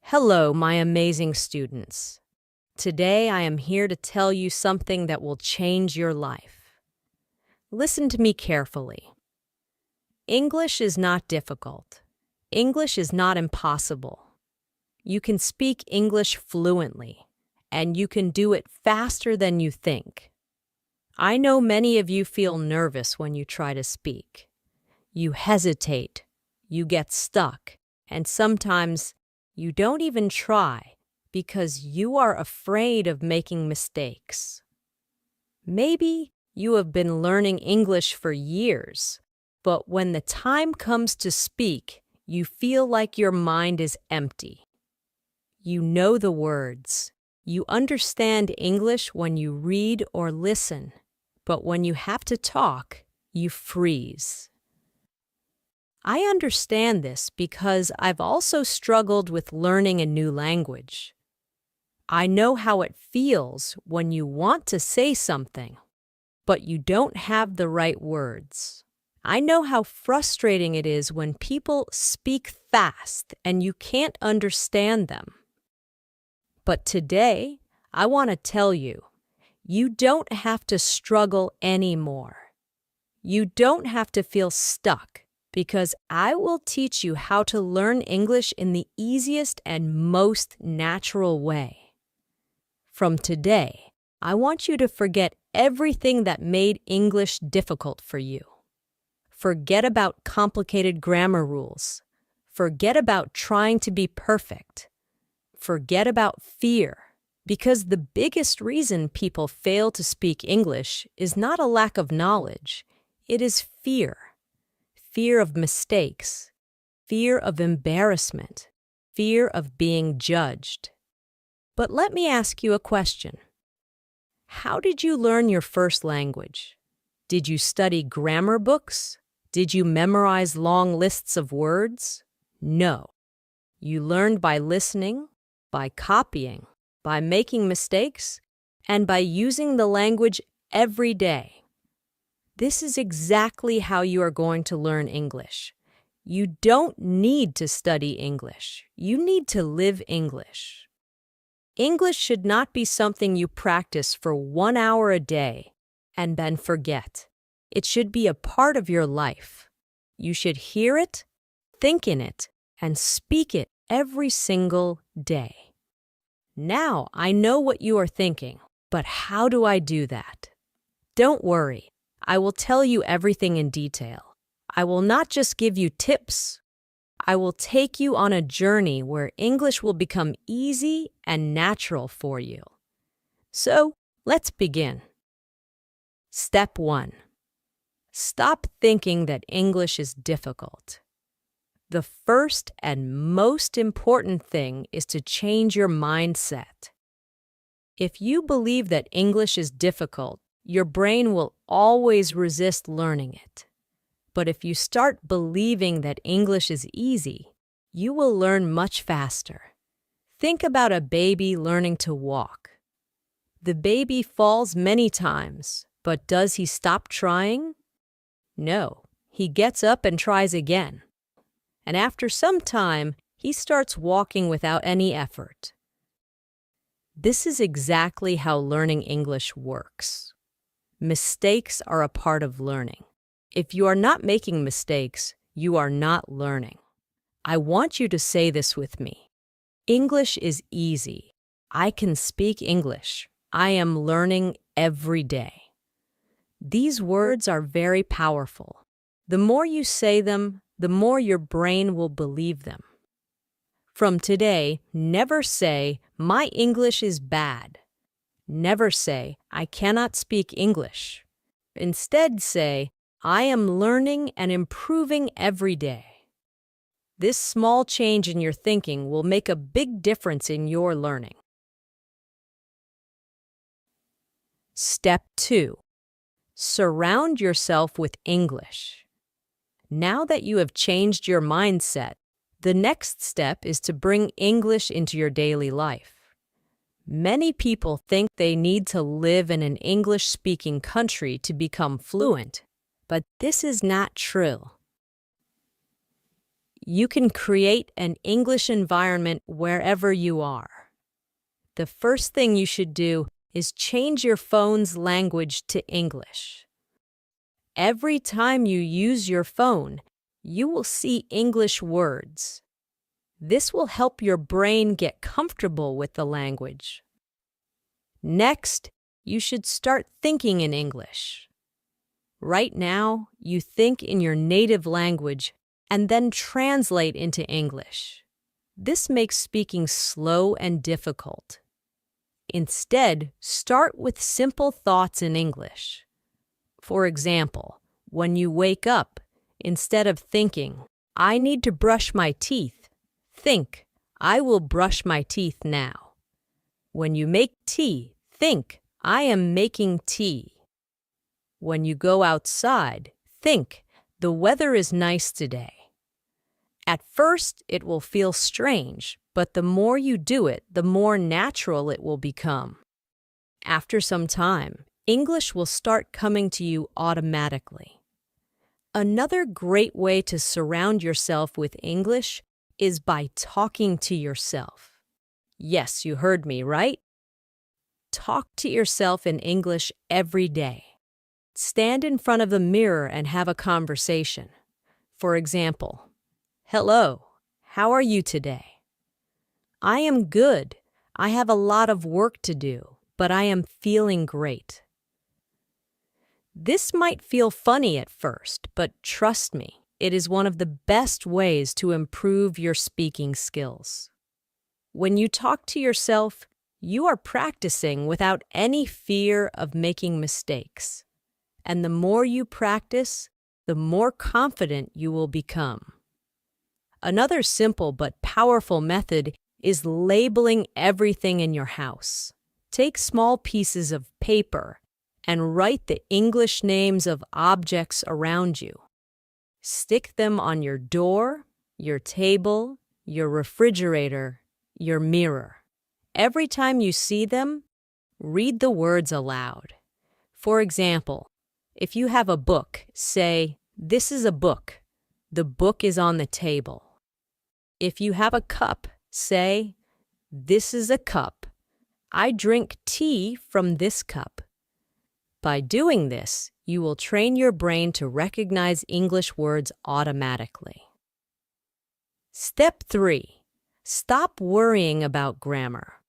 Hello, my amazing students. Today I am here to tell you something that will change your life. Listen to me carefully. English is not difficult. English is not impossible. You can speak English fluently, and you can do it faster than you think. I know many of you feel nervous when you try to speak. You hesitate, you get stuck, and sometimes you don't even try because you are afraid of making mistakes. Maybe you have been learning English for years, but when the time comes to speak, you feel like your mind is empty. You know the words. You understand English when you read or listen, but when you have to talk, you freeze. I understand this because I've also struggled with learning a new language. I know how it feels when you want to say something, but you don't have the right words. I know how frustrating it is when people speak fast and you can't understand them. But today, I want to tell you, you don't have to struggle anymore. You don't have to feel stuck, because I will teach you how to learn English in the easiest and most natural way. From today, I want you to forget everything that made English difficult for you. Forget about complicated grammar rules. Forget about trying to be perfect. Forget about fear, because the biggest reason people fail to speak English is not a lack of knowledge, it is fear. Fear of mistakes, fear of embarrassment, fear of being judged. But let me ask you a question. How did you learn your first language? Did you study grammar books? Did you memorize long lists of words? No. You learned by listening, by copying, by making mistakes, and by using the language every day. This is exactly how you are going to learn English. You don't need to study English. You need to live English. English should not be something you practice for 1 hour a day and then forget. It should be a part of your life. You should hear it, think in it, and speak it every single day. Now I know what you are thinking, but how do I do that? Don't worry. I will tell you everything in detail. I will not just give you tips. I will take you on a journey where English will become easy and natural for you. So, let's begin. Step 1. Stop thinking that English is difficult. The first and most important thing is to change your mindset. If you believe that English is difficult, your brain will always resist learning it. But if you start believing that English is easy, you will learn much faster. Think about a baby learning to walk. The baby falls many times, but does he stop trying? No, he gets up and tries again. And after some time, he starts walking without any effort. This is exactly how learning English works. Mistakes are a part of learning. If you are not making mistakes, you are not learning. I want you to say this with me. English is easy. I can speak English. I am learning every day. These words are very powerful. The more you say them, the more your brain will believe them. From today, never say, "My English is bad." Never say, "I cannot speak English." Instead say, "I am learning and improving every day." This small change in your thinking will make a big difference in your learning. Step 2. Surround yourself with English. Now that you have changed your mindset, the next step is to bring English into your daily life. Many people think they need to live in an English-speaking country to become fluent, but this is not true. You can create an English environment wherever you are. The first thing you should do is change your phone's language to English. Every time you use your phone, you will see English words. This will help your brain get comfortable with the language. Next, you should start thinking in English. Right now, you think in your native language and then translate into English. This makes speaking slow and difficult. Instead, start with simple thoughts in English. For example, when you wake up, instead of thinking, "I need to brush my teeth," think, "I will brush my teeth now." When you make tea, think, "I am making tea." When you go outside, think, "The weather is nice today." At first, it will feel strange, but the more you do it, the more natural it will become. After some time, English will start coming to you automatically. Another great way to surround yourself with English is by talking to yourself. Yes, you heard me, right? Talk to yourself in English every day. Stand in front of the mirror and have a conversation. For example, "Hello, how are you today?" "I am good. I have a lot of work to do, but I am feeling great." This might feel funny at first, but trust me, it is one of the best ways to improve your speaking skills. When you talk to yourself, you are practicing without any fear of making mistakes. And the more you practice, the more confident you will become. Another simple but powerful method is labeling everything in your house. Take small pieces of paper and write the English names of objects around you. Stick them on your door, your table, your refrigerator, your mirror. Every time you see them, read the words aloud. For example, if you have a book, say, "This is a book. The book is on the table." If you have a cup, say, "This is a cup. I drink tea from this cup." By doing this, you will train your brain to recognize English words automatically. Step 3. Stop worrying about grammar.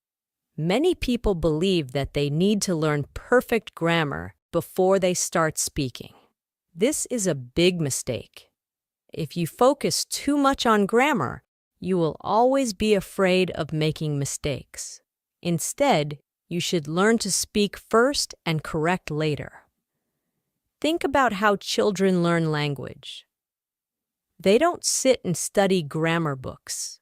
Many people believe that they need to learn perfect grammar before they start speaking. This is a big mistake. If you focus too much on grammar, you will always be afraid of making mistakes. Instead, you should learn to speak first and correct later. Think about how children learn language. They don't sit and study grammar books.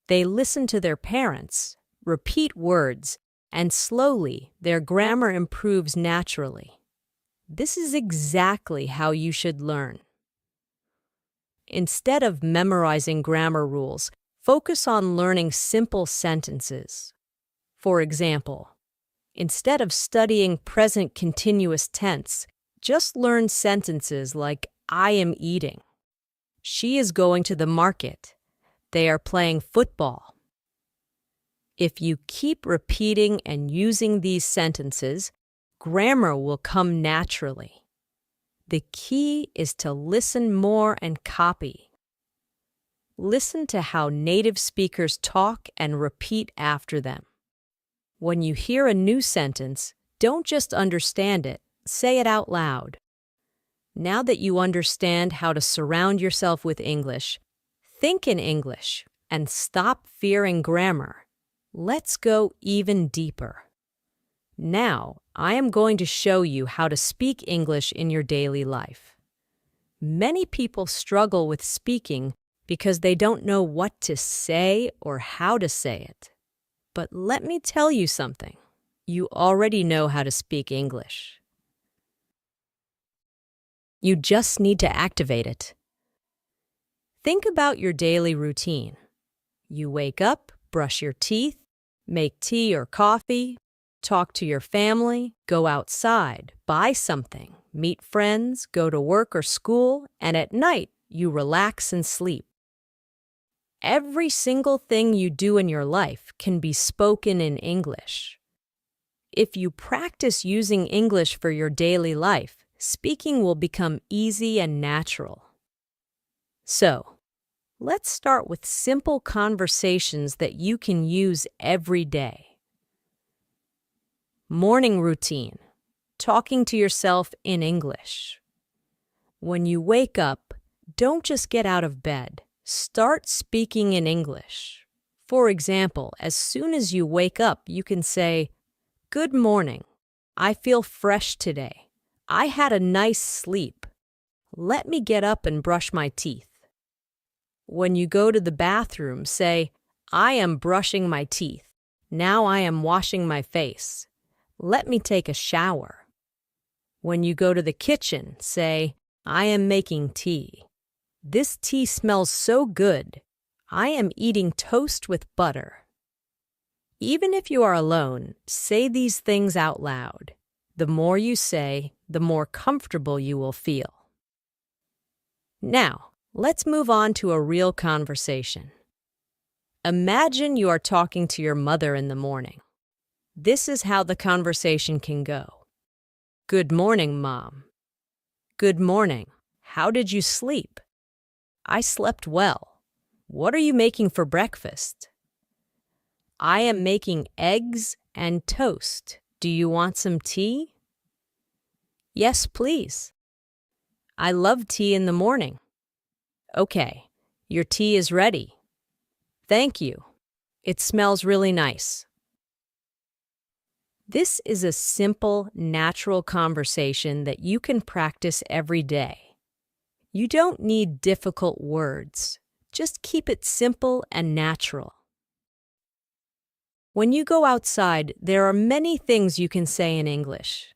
They listen to their parents, repeat words, and slowly their grammar improves naturally. This is exactly how you should learn. Instead of memorizing grammar rules, focus on learning simple sentences. For example, instead of studying present continuous tense, just learn sentences like "I am eating," "She is going to the market," "They are playing football." If you keep repeating and using these sentences, grammar will come naturally. The key is to listen more and copy. Listen to how native speakers talk and repeat after them. When you hear a new sentence, don't just understand it, say it out loud. Now that you understand how to surround yourself with English, think in English and stop fearing grammar. Let's go even deeper. Now, I am going to show you how to speak English in your daily life. Many people struggle with speaking because they don't know what to say or how to say it. But let me tell you something. You already know how to speak English. You just need to activate it. Think about your daily routine. You wake up, brush your teeth, make tea or coffee, talk to your family, go outside, buy something, meet friends, go to work or school, and at night, you relax and sleep. Every single thing you do in your life can be spoken in English. If you practice using English for your daily life, speaking will become easy and natural. So, let's start with simple conversations that you can use every day. Morning routine. Talking to yourself in English. When you wake up, don't just get out of bed. Start speaking in English. For example, as soon as you wake up, you can say, "Good morning. I feel fresh today. I had a nice sleep. Let me get up and brush my teeth." When you go to the bathroom, say, "I am brushing my teeth. Now I am washing my face. Let me take a shower." When you go to the kitchen, say, "I am making tea. This tea smells so good. I am eating toast with butter." Even if you are alone, say these things out loud. The more you say, the more comfortable you will feel. Now, let's move on to a real conversation. Imagine you are talking to your mother in the morning. This is how the conversation can go. "Good morning, Mom." "Good morning. How did you sleep?" "I slept well. What are you making for breakfast?" "I am making eggs and toast. Do you want some tea?" "Yes, please." "I love tea in the morning." "Okay, your tea is ready." "Thank you. It smells really nice." This is a simple, natural conversation that you can practice every day. You don't need difficult words. Just keep it simple and natural. When you go outside, there are many things you can say in English.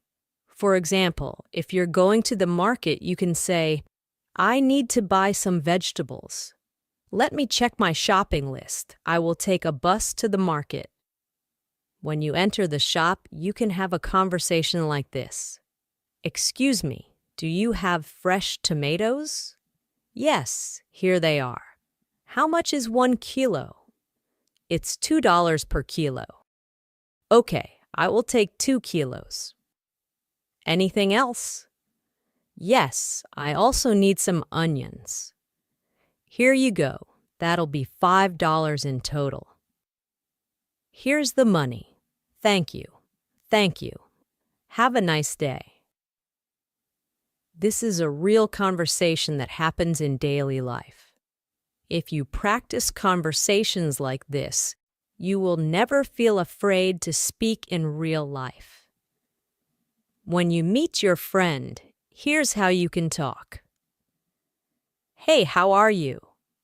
For example, if you're going to the market, you can say, "I need to buy some vegetables. Let me check my shopping list. I will take a bus to the market." When you enter the shop, you can have a conversation like this. "Excuse me, do you have fresh tomatoes?" "Yes, here they are." "How much is 1 kilo?" "It's $2 per kilo." "Okay, I will take 2 kilos." "Anything else?" "Yes, I also need some onions." "Here you go. That'll be $5 in total." "Here's the money. Thank you. Thank you. Have a nice day." This is a real conversation that happens in daily life. If you practice conversations like this, you will never feel afraid to speak in real life. When you meet your friend, here's how you can talk. "Hey, how are you?"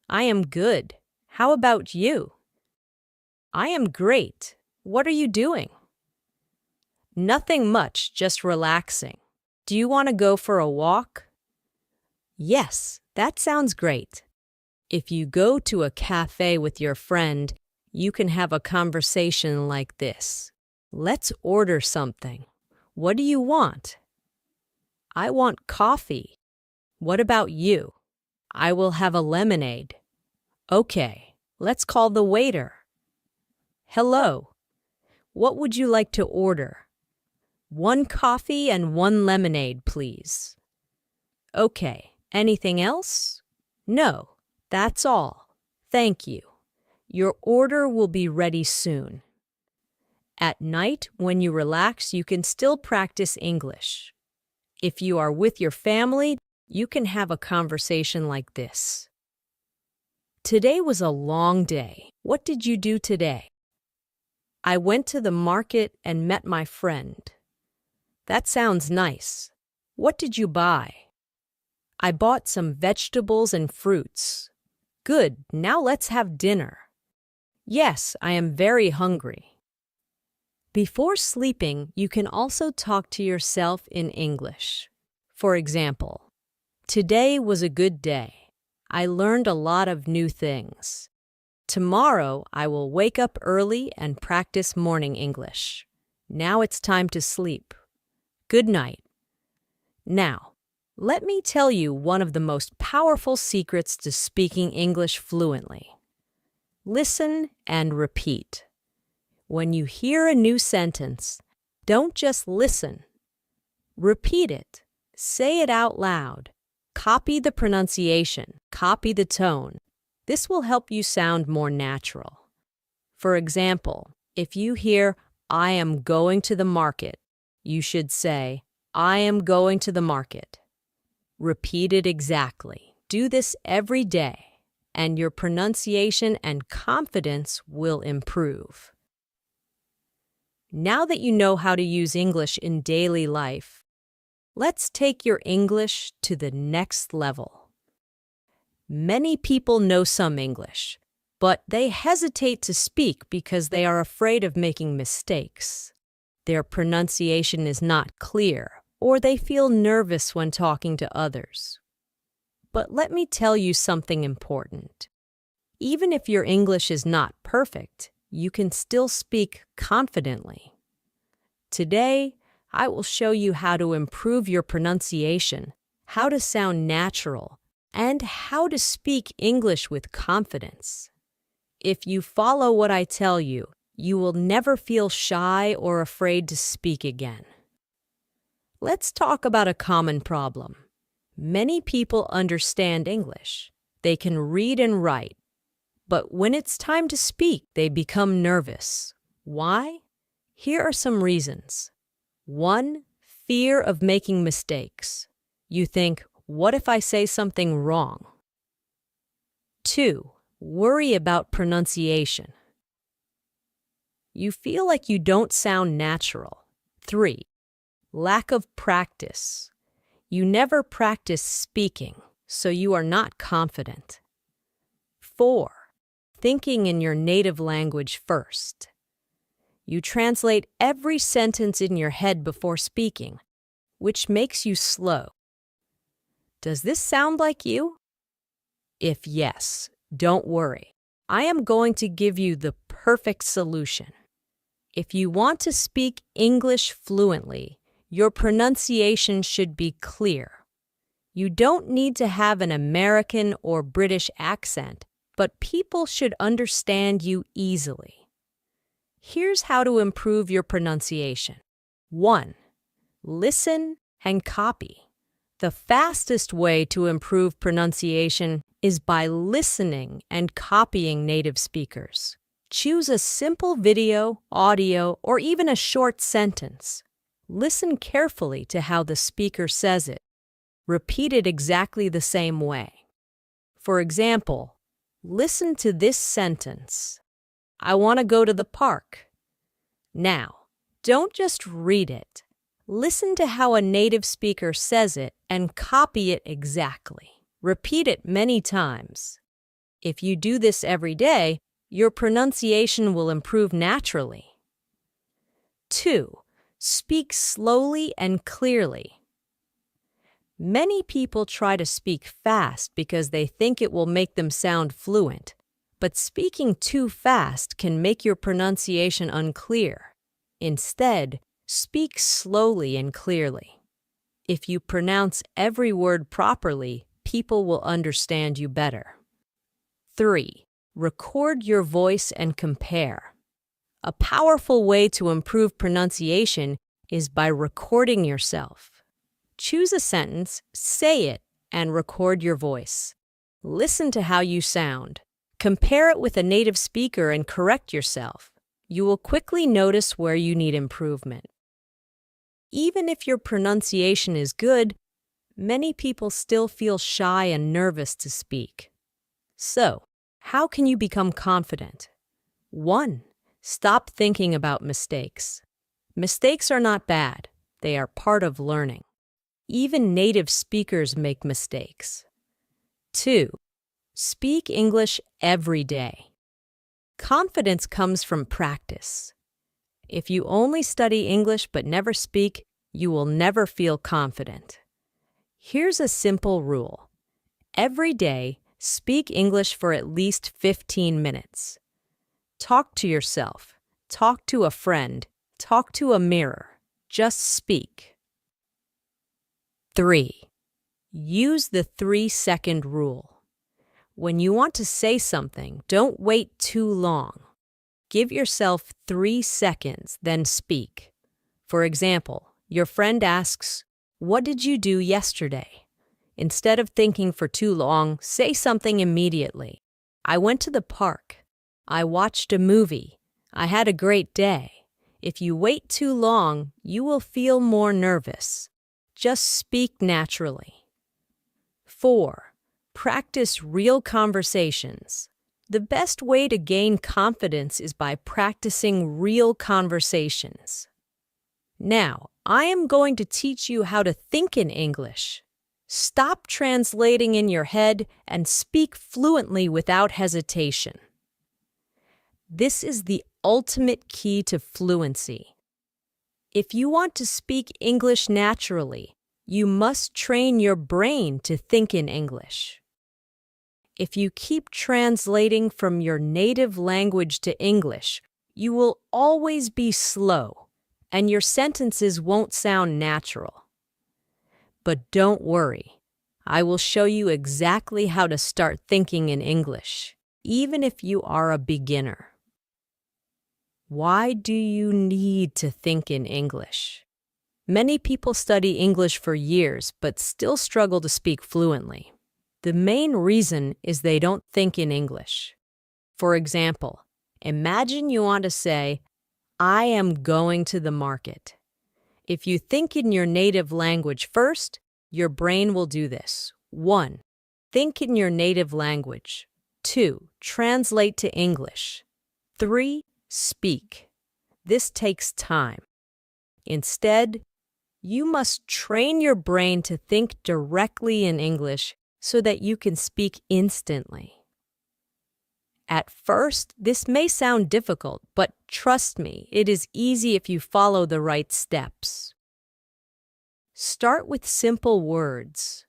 "I am good. How about you?" "I am great. What are you doing?" "Nothing much, just relaxing. Do you want to go for a walk?" "Yes, that sounds great." If you go to a cafe with your friend, you can have a conversation like this. "Let's order something. What do you want?" "I want coffee." "What about you?" "I will have a lemonade." "Okay, let's call the waiter." "Hello. What would you like to order?" "1 coffee and 1 lemonade, please." "Okay, anything else?" "No, that's all. Thank you. Your order will be ready soon." At night, when you relax, you can still practice English. If you are with your family, you can have a conversation like this. "Today was a long day. What did you do today?" "I went to the market and met my friend." "That sounds nice. What did you buy?" "I bought some vegetables and fruits." "Good, now let's have dinner." "Yes, I am very hungry." Before sleeping, you can also talk to yourself in English. For example, "Today was a good day. I learned a lot of new things. Tomorrow, I will wake up early and practice morning English. Now it's time to sleep. Good night." Now, let me tell you one of the most powerful secrets to speaking English fluently. Listen and repeat. When you hear a new sentence, don't just listen. Repeat it. Say it out loud. Copy the pronunciation. Copy the tone. This will help you sound more natural. For example, if you hear, "I am going to the market," you should say, "I am going to the market." Repeat it exactly. Do this every day, and your pronunciation and confidence will improve. Now that you know how to use English in daily life, let's take your English to the next level. Many people know some English, but they hesitate to speak because they are afraid of making mistakes. Their pronunciation is not clear, or they feel nervous when talking to others. But let me tell you something important. Even if your English is not perfect, you can still speak confidently. Today, I will show you how to improve your pronunciation, how to sound natural, and how to speak English with confidence. If you follow what I tell you, you will never feel shy or afraid to speak again. Let's talk about a common problem. Many people understand English. They can read and write. But when it's time to speak, they become nervous. Why? Here are some reasons. 1. Fear of making mistakes. You think, what if I say something wrong? 2. Worry about pronunciation. You feel like you don't sound natural. 3. Lack of practice. You never practice speaking, so you are not confident. 4. Thinking in your native language first. You translate every sentence in your head before speaking, which makes you slow. Does this sound like you? If yes, don't worry. I am going to give you the perfect solution. If you want to speak English fluently, your pronunciation should be clear. You don't need to have an American or British accent, but people should understand you easily. Here's how to improve your pronunciation. 1. Listen and copy. The fastest way to improve pronunciation is by listening and copying native speakers. Choose a simple video, audio, or even a short sentence. Listen carefully to how the speaker says it. Repeat it exactly the same way. For example, listen to this sentence. I want to go to the park. Now, don't just read it. Listen to how a native speaker says it and copy it exactly. Repeat it many times. If you do this every day, your pronunciation will improve naturally. 2. Speak slowly and clearly. Many people try to speak fast because they think it will make them sound fluent, but speaking too fast can make your pronunciation unclear. Instead, speak slowly and clearly. If you pronounce every word properly, people will understand you better. 3. Record your voice and compare. A powerful way to improve pronunciation is by recording yourself. Choose a sentence, say it, and record your voice. Listen to how you sound. Compare it with a native speaker and correct yourself. You will quickly notice where you need improvement. Even if your pronunciation is good, many people still feel shy and nervous to speak. So, how can you become confident? 1. Stop thinking about mistakes. Mistakes are not bad. They are part of learning. Even native speakers make mistakes. 2. Speak English every day. Confidence comes from practice. If you only study English but never speak, you will never feel confident. Here's a simple rule. Every day, speak English for at least 15 minutes. Talk to yourself. Talk to a friend. Talk to a mirror. Just speak. 3. Use the 3-second rule. When you want to say something, don't wait too long. Give yourself 3 seconds, then speak. For example, your friend asks, "What did you do yesterday?" Instead of thinking for too long, say something immediately. "I went to the park." "I watched a movie." "I had a great day." If you wait too long, you will feel more nervous. Just speak naturally. 4. Practice real conversations. The best way to gain confidence is by practicing real conversations. Now, I am going to teach you how to think in English. Stop translating in your head and speak fluently without hesitation. This is the ultimate key to fluency. If you want to speak English naturally, you must train your brain to think in English. If you keep translating from your native language to English, you will always be slow, and your sentences won't sound natural. But don't worry, I will show you exactly how to start thinking in English, even if you are a beginner. Why do you need to think in English? Many people study English for years but still struggle to speak fluently. The main reason is they don't think in English. For example, imagine you want to say, "I am going to the market." If you think in your native language first, your brain will do this. 1. Think in your native language. 2. Translate to English. 3. Speak. This takes time. Instead, you must train your brain to think directly in English so that you can speak instantly. At first, this may sound difficult, but trust me, it is easy if you follow the right steps. Start with simple words.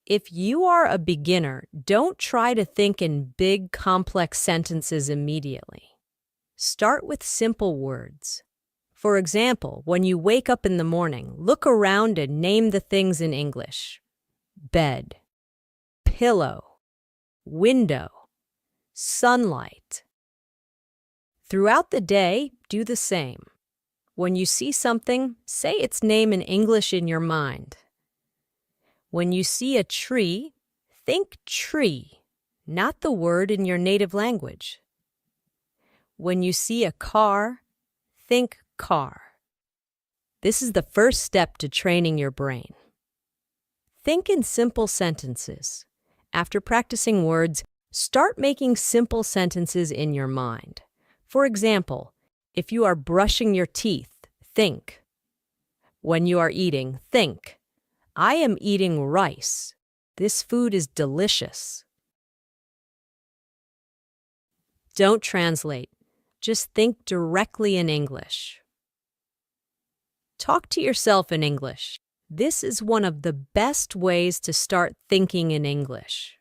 If you are a beginner, don't try to think in big, complex sentences immediately. Start with simple words. For example, when you wake up in the morning, look around and name the things in English. Bed, pillow, window, sunlight. Throughout the day, do the same. When you see something, say its name in English in your mind. When you see a tree, think tree, not the word in your native language. When you see a car, think car. This is the first step to training your brain. Think in simple sentences. After practicing words, start making simple sentences in your mind. For example, if you are brushing your teeth, think. When you are eating, think. I am eating rice. This food is delicious. Don't translate. Just think directly in English. Talk to yourself in English. This is one of the best ways to start thinking in English.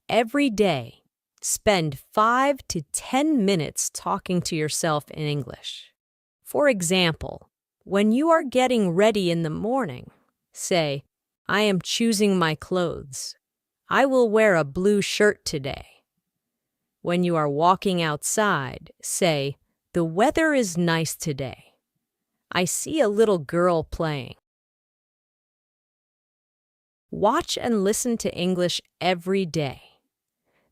Every day, spend 5 to 10 minutes talking to yourself in English. For example, when you are getting ready in the morning, say, "I am choosing my clothes. I will wear a blue shirt today." When you are walking outside, say, "The weather is nice today. I see a little girl playing." Watch and listen to English every day.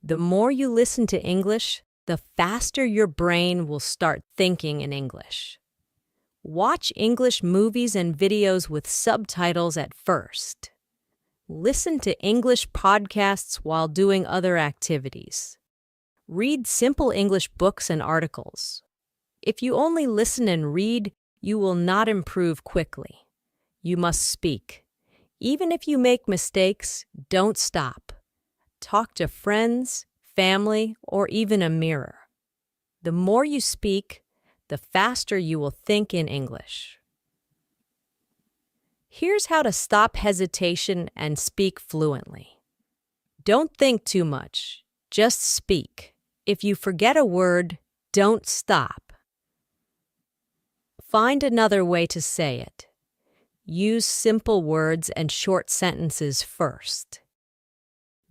The more you listen to English, the faster your brain will start thinking in English. Watch English movies and videos with subtitles at first. Listen to English podcasts while doing other activities. Read simple English books and articles. If you only listen and read, you will not improve quickly. You must speak. Even if you make mistakes, don't stop. Talk to friends, family, or even a mirror. The more you speak, the faster you will think in English. Here's how to stop hesitation and speak fluently. Don't think too much. Just speak. If you forget a word, don't stop. Find another way to say it. Use simple words and short sentences first.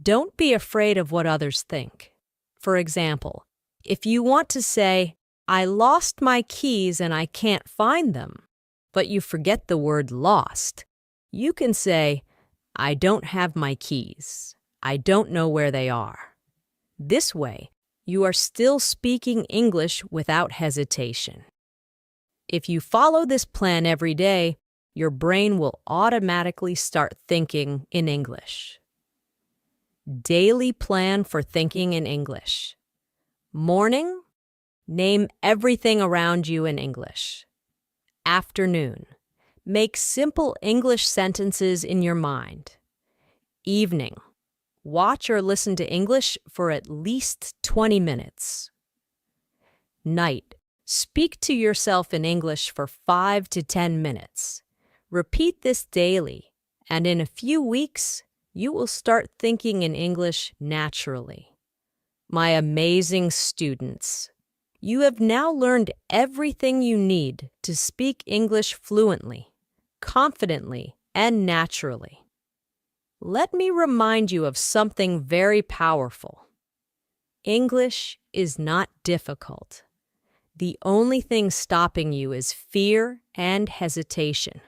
Don't be afraid of what others think. For example, if you want to say, "I lost my keys and I can't find them," but you forget the word lost, you can say, "I don't have my keys. I don't know where they are." This way, you are still speaking English without hesitation. If you follow this plan every day, your brain will automatically start thinking in English. Daily plan for thinking in English. Morning, name everything around you in English. Afternoon, make simple English sentences in your mind. Evening, watch or listen to English for at least 20 minutes. Night, speak to yourself in English for 5 to 10 minutes. Repeat this daily, and in a few weeks, you will start thinking in English naturally. My amazing students, you have now learned everything you need to speak English fluently, confidently, and naturally. Let me remind you of something very powerful. English is not difficult. The only thing stopping you is fear and hesitation.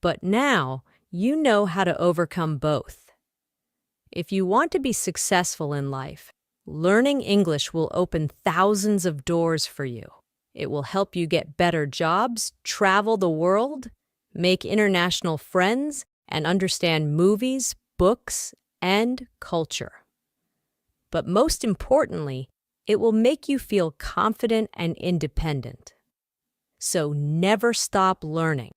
But now, you know how to overcome both. If you want to be successful in life, learning English will open thousands of doors for you. It will help you get better jobs, travel the world, make international friends, and understand movies, books, and culture. But most importantly, it will make you feel confident and independent. So never stop learning.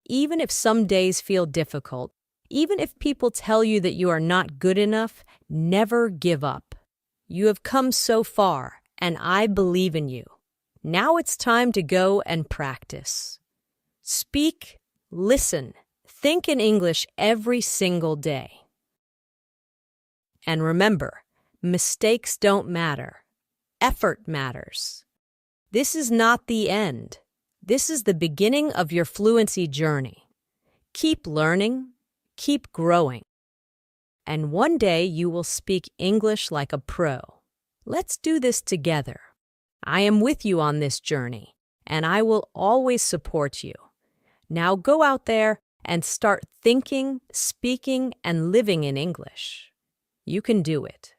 Even if some days feel difficult, even if people tell you that you are not good enough, never give up. You have come so far, and I believe in you. Now it's time to go and practice. Speak, listen, think in English every single day. And remember, mistakes don't matter. Effort matters. This is not the end. This is the beginning of your fluency journey. Keep learning, keep growing, and one day you will speak English like a pro. Let's do this together. I am with you on this journey, and I will always support you. Now go out there and start thinking, speaking, and living in English. You can do it.